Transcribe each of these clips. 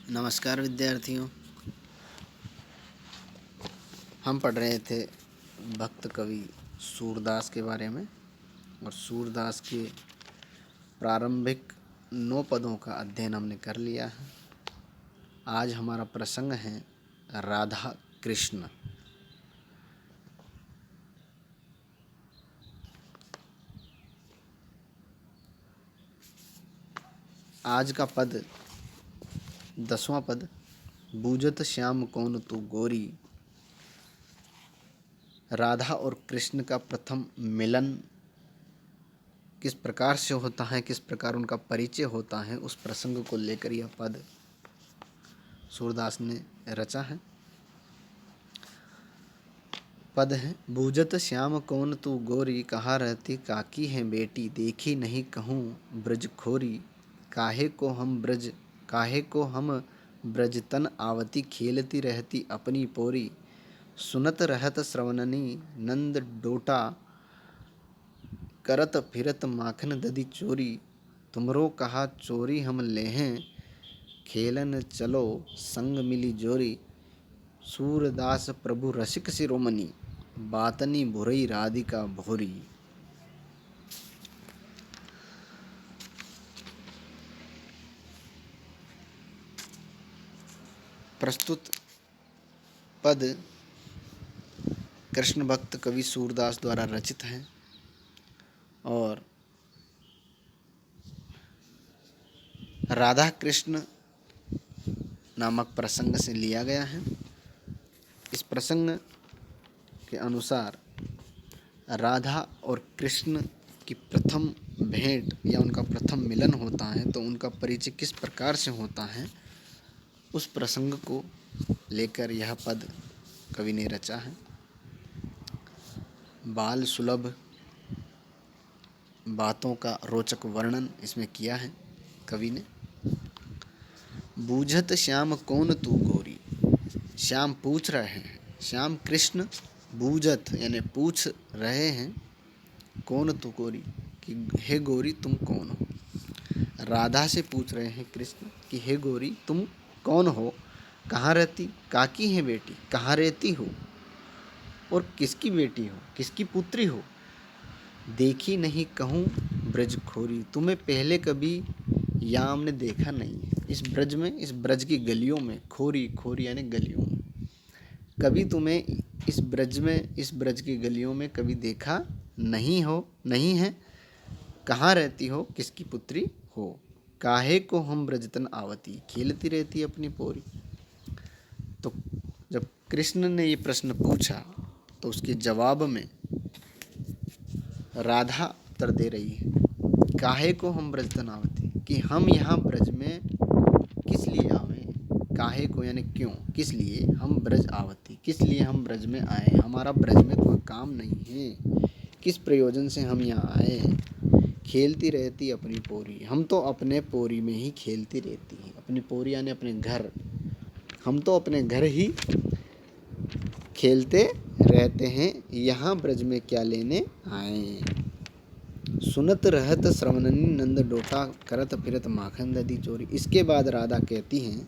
नमस्कार विद्यार्थियों। हम पढ़ रहे थे भक्त कवि सूरदास के बारे में और सूरदास के प्रारंभिक 9 पदों का अध्ययन हमने कर लिया है। आज हमारा प्रसंग है राधा कृष्ण। आज का पद 10वां पद, बूझत श्याम कौन तू गोरी। राधा और कृष्ण का प्रथम मिलन किस प्रकार से होता है, किस प्रकार उनका परिचय होता है, उस प्रसंग को लेकर यह पद सूरदास ने रचा है। पद है, बूझत श्याम कौन तू गोरी, कहाँ रहती काकी है बेटी, देखी नहीं कहूँ ब्रज खोरी। काहे को हम ब्रज तन आवती, खेलती रहती अपनी पोरी। सुनत रहत श्रवणनी नंद डोटा, करत फिरत माखन दधी चोरी। तुमरो कहा चोरी हम लेहें, खेलन चलो संग मिली जोरी। सूरदास प्रभु रसिक शिरोमणि, बातनी भुरई राधिका भोरी। प्रस्तुत पद कृष्ण भक्त कवि सूरदास द्वारा रचित है और राधा कृष्ण नामक प्रसंग से लिया गया है। इस प्रसंग के अनुसार राधा और कृष्ण की प्रथम भेंट या उनका प्रथम मिलन होता है, तो उनका परिचय किस प्रकार से होता है, उस प्रसंग को लेकर यह पद कवि ने रचा है। बाल सुलभ बातों का रोचक वर्णन इसमें किया है कवि ने। बूझत श्याम कौन तू गोरी, श्याम पूछ रहे हैं, श्याम कृष्ण बूझत यानी पूछ रहे हैं, कौन तू गोरी कि हे गोरी तुम कौन हो। राधा से पूछ रहे हैं कृष्ण कि हे गोरी तुम कौन हो, कहाँ रहती, काकी है बेटी, कहाँ रहती हो और किसकी बेटी हो, किसकी पुत्री हो। देखी नहीं कहूँ ब्रज खोरी, तुम्हें पहले कभी यहाँ हमने देखा नहीं है। इस ब्रज में, इस ब्रज की गलियों में, खोरी यानी गलियों में, कभी तुम्हें इस ब्रज में, इस ब्रज की गलियों में कभी देखा नहीं है। कहाँ रहती हो, किसकी पुत्री हो। काहे को हम ब्रजतन आवती, खेलती रहती अपनी पोरी। तो जब कृष्ण ने ये प्रश्न पूछा तो उसके जवाब में राधा उत्तर दे रही है, काहे को हम ब्रजतन आवती, कि हम यहाँ ब्रज में किस लिए आवे। काहे को यानी क्यों, किस लिए हम ब्रज आवती, किस लिए हम ब्रज में आए, हमारा ब्रज में कोई काम नहीं है, किस प्रयोजन से हम यहाँ आए हैं। खेलती रहती अपनी पोरी, हम तो अपने पोरी में ही खेलती रहती है। अपनी पोरी यानी अपने घर, हम तो अपने घर ही खेलते रहते हैं, यहाँ ब्रज में क्या लेने आए। सुनत रहत श्रवणनी नंद डोटा, करत फिरत माखन दधी चोरी। इसके बाद राधा कहती हैं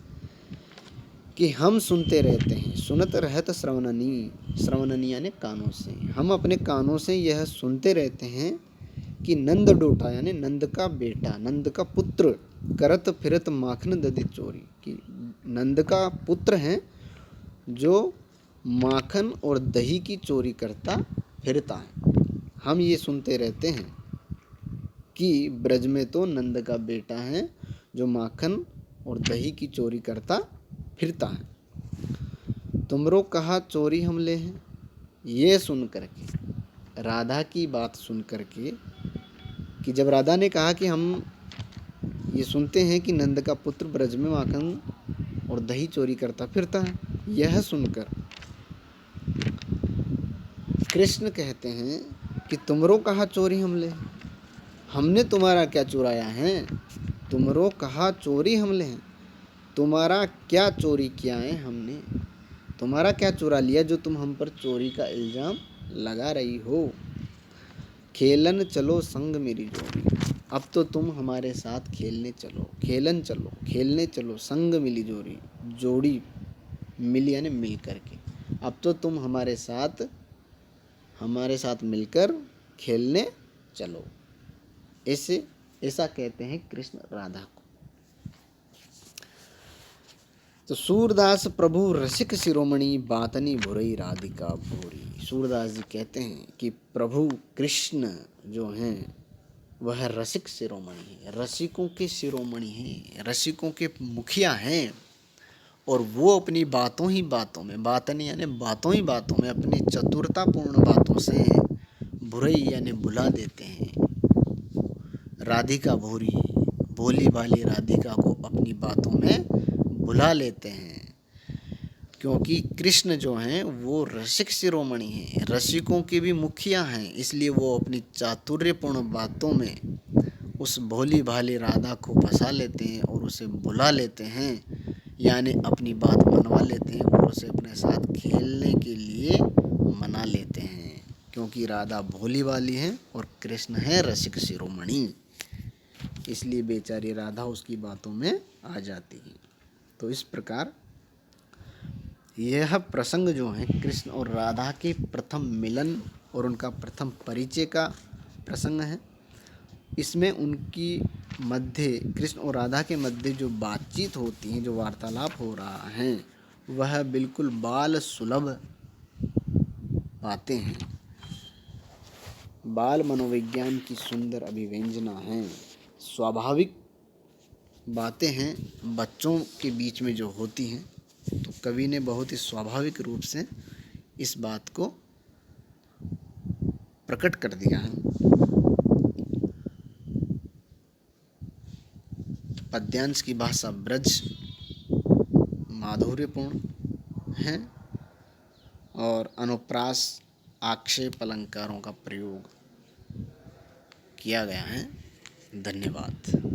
कि हम सुनते रहते हैं। सुनत रहत श्रवणनी यानी कानों से, हम अपने कानों से यह सुनते रहते हैं कि नंद डोटा यानी नंद का बेटा, नंद का पुत्र, करत फिरत माखन दधी चोरी, कि नंद का पुत्र है जो माखन और दही की चोरी करता फिरता है। हम ये सुनते रहते हैं कि ब्रज में तो नंद का बेटा है जो माखन और दही की चोरी करता फिरता है। तुमरो कहा चोरी हम ले हैं। ये सुन करके, राधा की बात सुन करके, कि जब राधा ने कहा कि हम ये सुनते हैं कि नंद का पुत्र ब्रज में माखन और दही चोरी करता फिरता है, यह सुनकर कृष्ण कहते हैं कि तुमरो कहा चोरी हम ले, हमने तुम्हारा क्या चुराया है। तुमरो कहा चोरी हम ले, तुम्हारा क्या चोरी किया है हमने, तुम्हारा क्या चुरा लिया जो तुम हम पर चोरी का इल्ज़ाम लगा रही हो। खेलन चलो संग मेरी जोड़ी, अब तो तुम हमारे साथ खेलने चलो। खेलन चलो, खेलने चलो, संग मिली जोड़ी, जोड़ी मिली यानी मिल करके, अब तो तुम हमारे साथ मिलकर खेलने चलो। ऐसा कहते हैं कृष्ण राधा को। तो सूरदास प्रभु रसिक शिरोमणि, बातनी भुरई राधिका भोरी। सूरदास जी कहते हैं कि प्रभु कृष्ण जो हैं वह रसिक शिरोमणि है, रसिकों के शिरोमणि हैं, रसिकों के मुखिया हैं। और वो अपनी बातों ही बातों में, बातनी यानी बातों ही बातों में, अपनी चतुरतापूर्ण बातों से भुरई यानी भुला देते हैं राधिका भोरी, भोली भाली राधिका को अपनी बातों में भुला लेते हैं। क्योंकि कृष्ण जो हैं वो रसिक शिरोमणि हैं, रसिकों के भी मुखिया हैं, इसलिए वो अपनी चातुर्यपूर्ण बातों में उस भोली भाली राधा को फंसा लेते हैं और उसे बुला लेते हैं, यानी अपनी बात मनवा लेते हैं और उसे अपने साथ खेलने के लिए मना लेते हैं। क्योंकि राधा भोली वाली है और कृष्ण है रसिक शिरोमणि, इसलिए बेचारी राधा उसकी बातों में आ जाती है। तो इस प्रकार यह प्रसंग जो है कृष्ण और राधा के प्रथम मिलन और उनका प्रथम परिचय का प्रसंग है। इसमें उनकी मध्य, कृष्ण और राधा के मध्य जो बातचीत होती है, जो वार्तालाप हो रहा है, वह बिल्कुल बाल सुलभ बातें हैं, बाल मनोविज्ञान की सुंदर अभिव्यंजना हैं, स्वाभाविक बातें हैं, बच्चों के बीच में जो होती हैं। तो कवि ने बहुत ही स्वाभाविक रूप से इस बात को प्रकट कर दिया है। पद्यांश की भाषा ब्रज माधुर्यपूर्ण है और अनुप्रास आक्षेप अलंकारों का प्रयोग किया गया है। धन्यवाद।